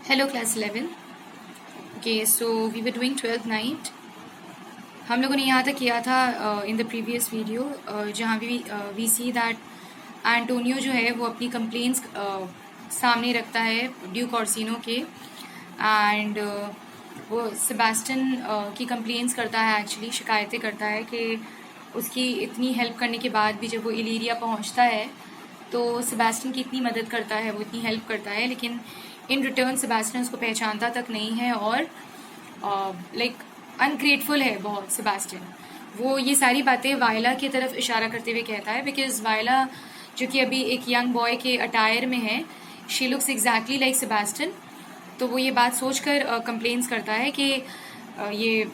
Hello class 11. Okay, so we were doing 12th night. हम लोगों ने यहाँ तक किया था इन द प्रीवियस वीडियो जहाँ वी सी दैट एंटोनियो जो है वो अपनी कंप्लेंट्स सामने रखता है ड्यूक ऑर्सिनो के एंड वो सेबास्टियन की कंप्लेंट्स करता है, एक्चुअली शिकायतें करता है कि उसकी इतनी हेल्प करने के बाद भी जब वो इलीरिया पहुँचता है तो सेबास्टियन की इतनी मदद करता है, वो इतनी हेल्प करता है, लेकिन इन रिटर्न सेबास्टियन उसको पहचानता तक नहीं है और लाइक अनग्रेटफुल है बहुत सेबास्टियन। वो ये सारी बातें वायला की तरफ इशारा करते हुए कहता है बिकॉज वायला जो कि अभी एक यंग बॉय के अटायर में है, she looks exactly like Sebastian. तो वो ये बात सोचकर कंप्लेंट्स करता है कि ये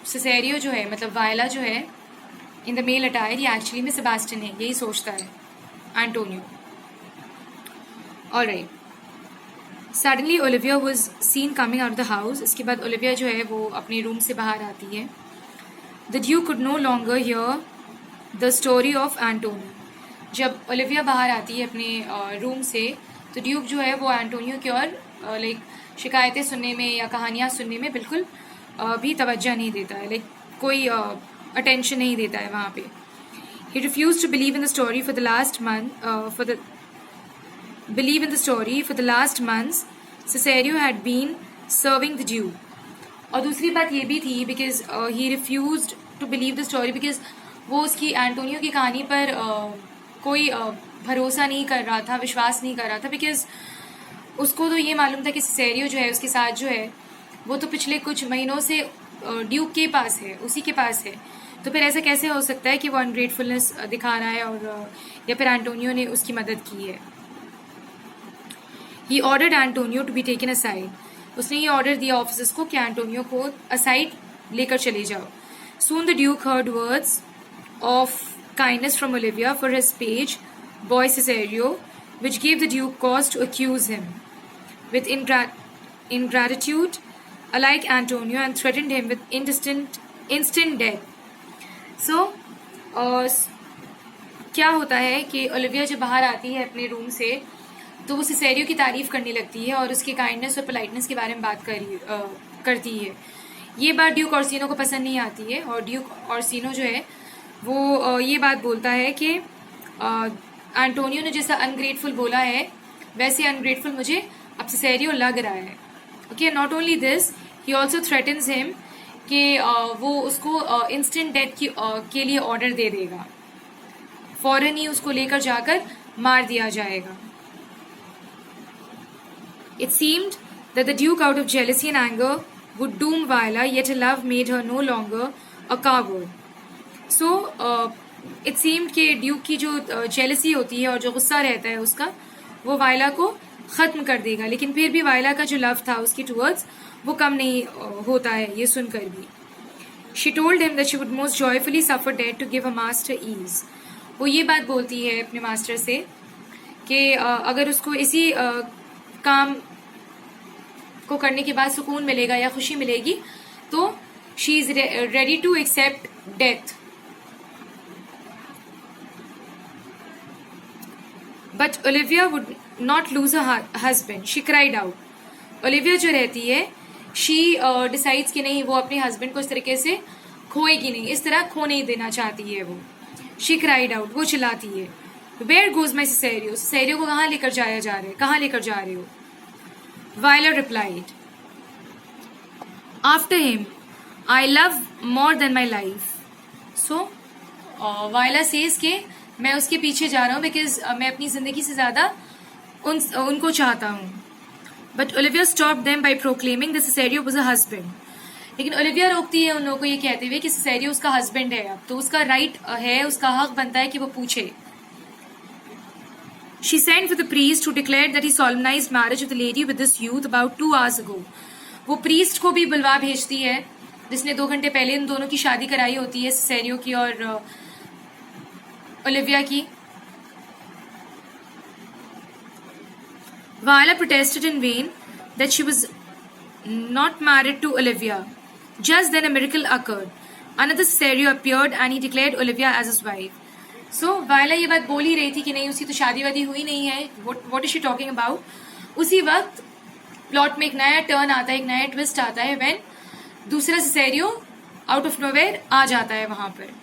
सिसेरियो जो है, मतलब वायला जो है इन द मेल अटायर, ये एक्चुअली में सेबास्टियन है, यही सोचता है Antonio. Alright, suddenly Olivia was seen coming out the house. इसके बाद ओलिविया जो है वो अपने रूम से बाहर आती है। The duke could no longer hear the story of Antonio. जब ओलिविया बाहर आती है अपने रूम से तो ड्यूक जो है वो एंटोनियो की ओर लाइक शिकायतें सुनने में या कहानियाँ सुनने में बिल्कुल भी तवज्जो नहीं देता है, लाइक कोई अटेंशन नहीं देता है वहाँ पे। He refuse to believe in the story for the last month believe in the story for the last months Cesario had been serving the Duke. और दूसरी बात ये भी थी because he refused to believe the story because वो उसकी Antonio की कहानी पर कोई भरोसा नहीं कर रहा था, विश्वास नहीं कर रहा था, बिकॉज उसको तो ये मालूम था कि सिसेरियो जो है उसके साथ जो है वो तो पिछले कुछ महीनों से ड्यूक के पास है, उसी के पास है। तो फिर ऐसा कैसे हो सकता है कि वो अनग्रेटफुलनेस दिखा रहा है और या फिर एंटोनियो ने उसकी मदद की है। He ordered Antonio to be taken aside. उसने ये ऑर्डर दिया ऑफिसर्स को कि एंटोनियो को असाइड लेकर चले जाओ। Soon the Duke heard words of kindness from Olivia for his page boy Cesario, which gave the Duke cause to accuse him with ingratitude alike Antonio and threatened him with instant death. So, क्या होता है कि Olivia जब बाहर आती है अपने room से तो वो सिसेरियो की तारीफ करने लगती है और उसके काइंडनेस और पोलाइटनेस के बारे में बात करती है। ये बात ड्यूक ऑर्सिनो को पसंद नहीं आती है और ड्यूक ऑर्सिनो जो है वो ये बात बोलता है कि एंटोनियो ने जैसा अनग्रेटफुल बोला है वैसे अनग्रेटफुल मुझे अब सिसेरियो लग रहा है। Okay, not only this, he also threatens him कि वो उसको इंस्टेंट डेथ के लिए ऑर्डर दे देगा, फौरन ही उसको लेकर जाकर मार दिया जाएगा। It seemed that the Duke, out of jealousy and anger, would doom Viola, yet her love made her no longer a coward. So, it seemed कि ड्यूक की जो jealousy होती है और जो गुस्सा रहता है उसका, वो वायला को ख़त्म कर देगा, लेकिन फिर भी वायला का जो लव था उसकी टूवर्ड्स वो कम नहीं होता है ये सुनकर भी। She told him that she would most joyfully suffer death to give her master ease. वो ये बात बोलती है अपने मास्टर से कि अगर उसको इसी काम को करने के बाद सुकून मिलेगा या खुशी मिलेगी तो she is ready to accept death. But Olivia would not lose a husband, she cried out. Olivia जो रहती है शी डिसाइड्स कि नहीं, वो अपने हस्बैंड को इस तरीके से खोएगी नहीं, इस तरह खो नहीं देना चाहती है वो। शी क्राइड आउट, वो चिल्लाती है, where goes my Cesario, Cesario को कहाँ लेकर जाया जा रहा है, कहाँ लेकर जा रहे हो। Viola replied, after him, I love more than my life. So, Viola says कि मैं उसके पीछे जा रहा हूँ बिकॉज मैं अपनी जिंदगी से ज़्यादा उनको चाहता हूँ। But Olivia stopped them by proclaiming that Cesario was a husband. लेकिन ओलिविया रोकती है उन लोगों को ये कहते हुए कि सिसेरियो उसका हस्बैंड है, अब तो उसका राइट है, उसका हक बनता है कि वो पूछे। She sent for the priest who declared that he solemnized marriage of the lady with this youth about 2 hours ago. वो प्रीस्ट को भी बुलवा भेजती है जिसने 2 घंटे पहले इन दोनों की शादी कराई होती है, सिसेरियो की और ओलिविया की। Viola protested in vain that she was not married to Olivia. Just then a miracle occurred. Another Cesario appeared and he declared Olivia as his wife. सो वायला ये बात बोल ही रही थी कि नहीं, उसकी तो शादी वादी हुई नहीं है, what is she talking about. उसी वक्त प्लॉट में एक नया टर्न आता है, एक नया ट्विस्ट आता है व्हेन दूसरा सिसेरियो आउट ऑफ नोवेयर आ जाता है वहां पर।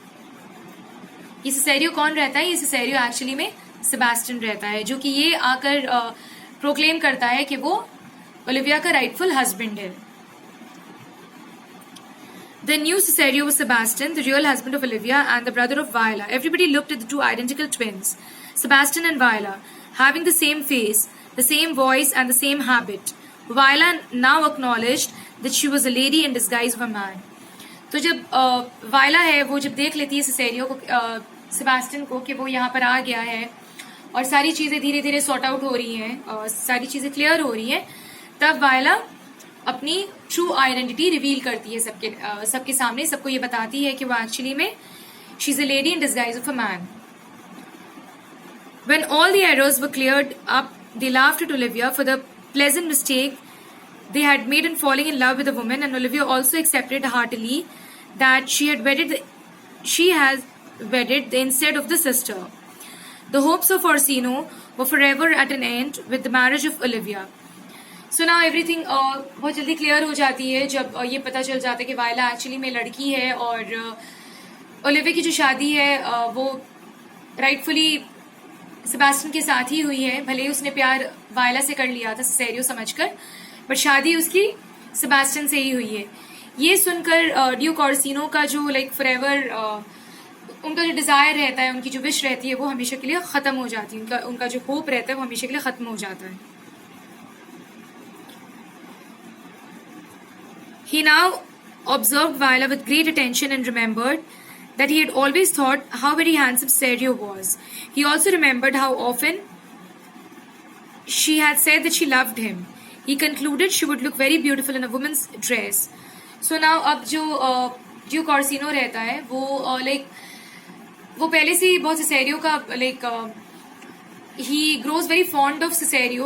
ये सिसेरियो कौन रहता है? ये सिसेरियो एक्चुअली में सेबास्टियन रहता है, जो कि ये आकर प्रोक्लेम करता है कि वो ओलिविया का राइटफुल हस्बैंड है। The new Cesario was Sebastian, the real husband of Olivia and the brother of Viola. Everybody looked at the two identical twins, Sebastian and Viola, having the same face, the same voice, and the same habit. Viola now acknowledged that she was a lady in disguise of a man. तो जब वायला है वो जब देख लेती है Cesario को, सेबास्टियन को, कि वो यहाँ पर आ गया है और सारी चीजें धीरे धीरे सॉर्ट आउट हो रही हैं, सारी चीजें क्लियर हो रही हैं, तब वायला अपनी ट्रू आइडेंटिटी रिवील करती है सबके सामने, सबको ये बताती है कि वो एक्चुअली में she is a lady in disguise of a man. When all the errors were cleared up, they laughed at Olivia for the pleasant mistake they had made in falling in love with a woman, and Olivia also accepted heartily that she has wedded the instead of the sister. The hopes of Orsino were forever at an end with the marriage of Olivia. So now everything बहुत जल्दी clear हो जाती है जब ये पता चल जाता है कि वायला एक्चुअली में लड़की है और ओलिविया की जो शादी है वो राइटफुली सेबास्टियन के साथ ही हुई है। भले ही उसने प्यार वायला से कर लिया था सिसेरियो समझकर, बट शादी उसकी सेबास्टियन से ही हुई है। ये सुनकर ड्यूक ऑर्सिनो का जो लाइक फॉरएवर उनका जो डिजायर रहता है, उनकी जो विश रहती है, वो हमेशा के लिए खत्म हो जाती है। उनका जो होप रहता है वो हमेशा के लिए खत्म हो जाता है। He now observed Viola with great attention and remembered that he had always thought how very handsome Cesario was. He also remembered how often she had said that she loved him. He concluded she would look very beautiful in a woman's dress. So now अब जो Duke Orsino रहता है वो वो पहले से ही बहुत Cesario का ही grows very fond of Cesario.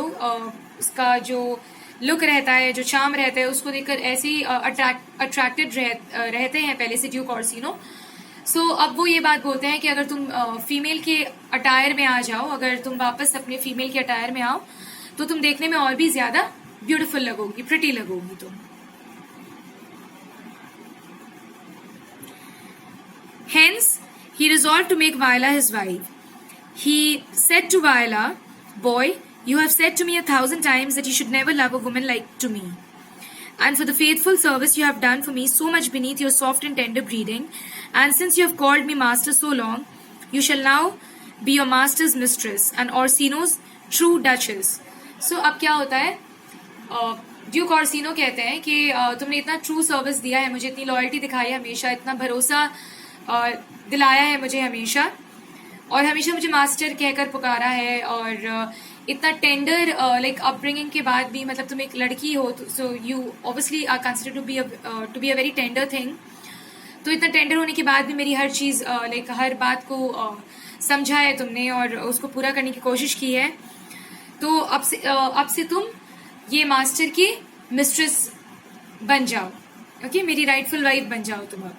उसका जो लुक रहता है, जो चार्म रहता है, उसको देखकर ऐसे ही अट्रैक्टेड रहते हैं पहले से ड्यूक ऑर्सिनो। सो अब वो ये बात बोलते हैं कि अगर तुम फीमेल के अटायर में आ जाओ, अगर तुम वापस अपने फीमेल के अटायर में आओ, तो तुम देखने में और भी ज्यादा ब्यूटीफुल लगोगी, प्रिटी लगोगी तुम। Hence, he resolved to make Viola his wife. He said to Viola, "Boy, you have said to me 1,000 times that you should never love a woman like to me. And for the faithful service you have done for me so much beneath your soft and tender breeding, and since you have called me master so long, you shall now be your master's mistress and Orsino's true duchess." So अब क्या होता है, Duke Orsino कहते हैं कि तुमने इतना true service दिया है मुझे, इतनी लॉयल्टी दिखाई है हमेशा, इतना भरोसा दिलाया है मुझे हमेशा, और हमेशा मुझे मास्टर कहकर पुकारा है, और इतना टेंडर अपब्रिंगिंग के बाद भी, मतलब तुम एक लड़की हो, so you obviously are consider to be a very tender thing. तो इतना टेंडर होने के बाद भी मेरी हर चीज हर बात को समझा है तुमने और उसको पूरा करने की कोशिश की है। तो अब से तुम ये मास्टर की मिस्ट्रेस बन जाओ, ओके, मेरी राइटफुल वाइफ बन जाओ तुम अब।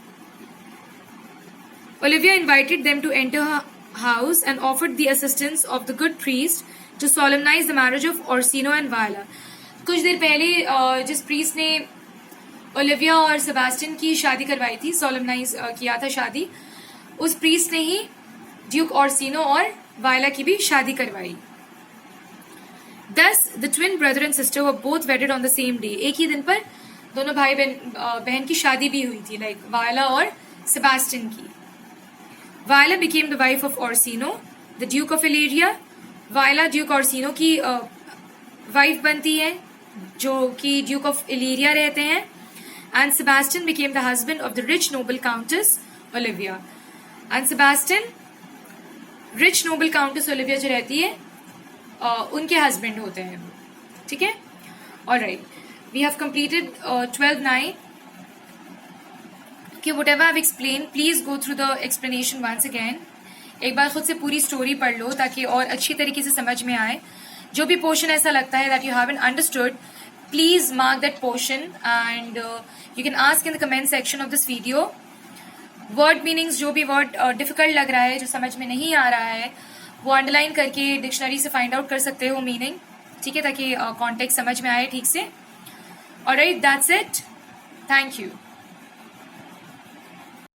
Olivia invited them to enter her house and offered the assistance of the good priest to solemnize the marriage of Orsino and Viola. कुछ देर पहले जिस प्रीस्ट ने ओलिविया और सेबास्टियन की शादी करवाई थी, सोलमनाइज किया था शादी, उस प्रीस्ट ने ही ड्यूक ऑर्सिनो और वायला की भी शादी करवाई। Thus, the twin brother and sister were both wedded on the same day. एक ही दिन पर दोनों भाई बहन की शादी भी हुई थी, लाइक वायला और सेबास्टियन की। Viola became the wife of Orsino, the Duke of Illyria. Viola Duke Orsino की वाइफ बनती है, जो कि Duke of Illyria रहते हैं, and Sebastian became the husband of the rich noble Countess Olivia. And Sebastian, rich noble Countess Olivia जो रहती है, उनके हस्बैंड होते हैं, ठीक है। Alright, we have completed 12-9. कि whatever I've explained, please go through the explanation once again. एक बार खुद से पूरी स्टोरी पढ़ लो ताकि और अच्छी तरीके से समझ में आए। जो भी पोर्शन ऐसा लगता है that you haven't understood, please mark that portion and you can ask in the comment section of this video. Word meanings, जो भी वर्ड डिफिकल्ट लग रहा है, जो समझ में नहीं आ रहा है, वो अंडरलाइन करके डिक्शनरी से फाइंड आउट कर सकते हो मीनिंग। ठीक है, ताकि कॉन्टेक्स्ट समझ में आए ठीक से. Alright, that's it. Thank you.